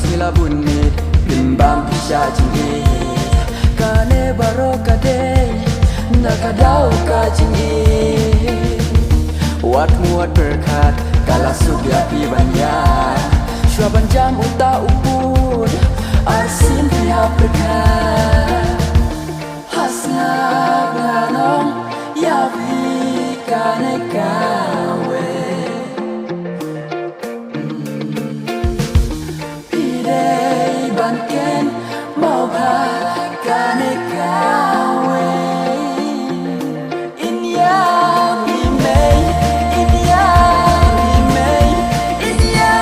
sila bunit bimbang pisah jingi kane baro kade nakadau ka jingi wat muat berkat kala subya pi banyak shua banjam uta upun arsin pihak berkat hasna ganong ya pi kane kawe pidei banken mau pa kane kawe in ya mi mei in ya mi mei in ya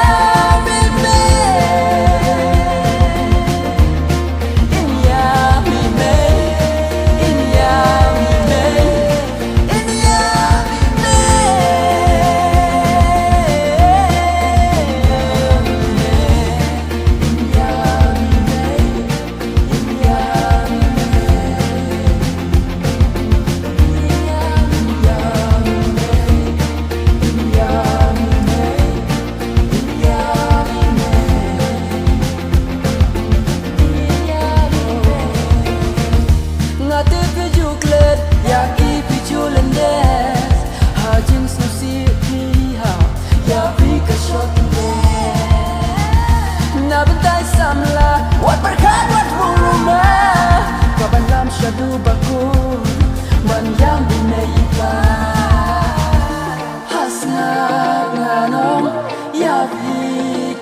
mi mei in ya mi mei in ya mi mei in ya mi ngate kejuklet ya i pijulendes hajing susi pi ha ya pi kashot na bentai samla wat berkat wat rumah kaban lam syadu bakun man yang binaipa hasna ganong ya pi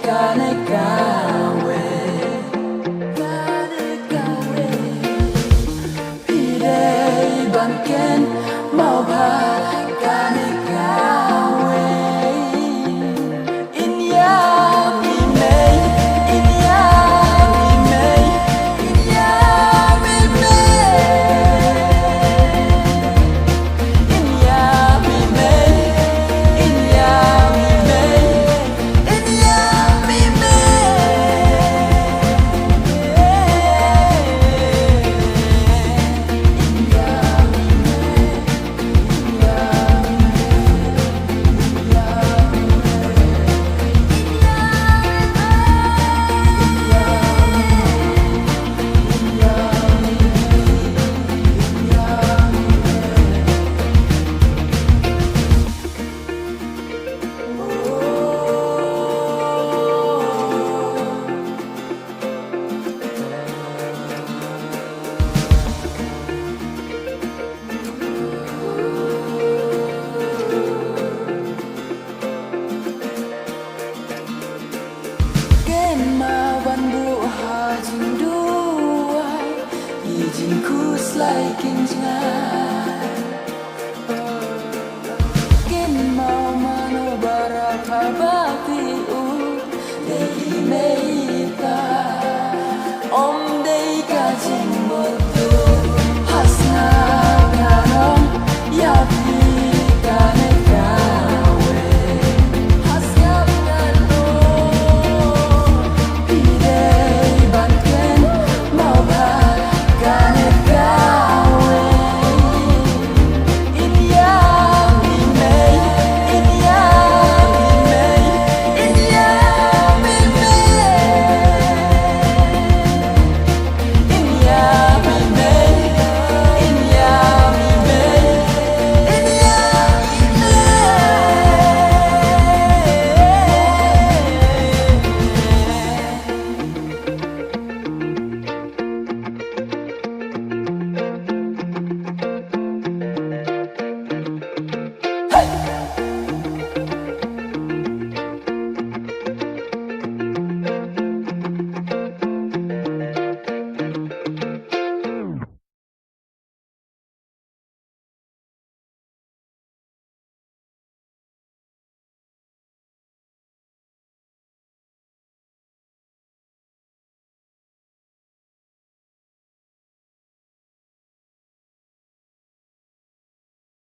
kane kawe pidei banken mau pa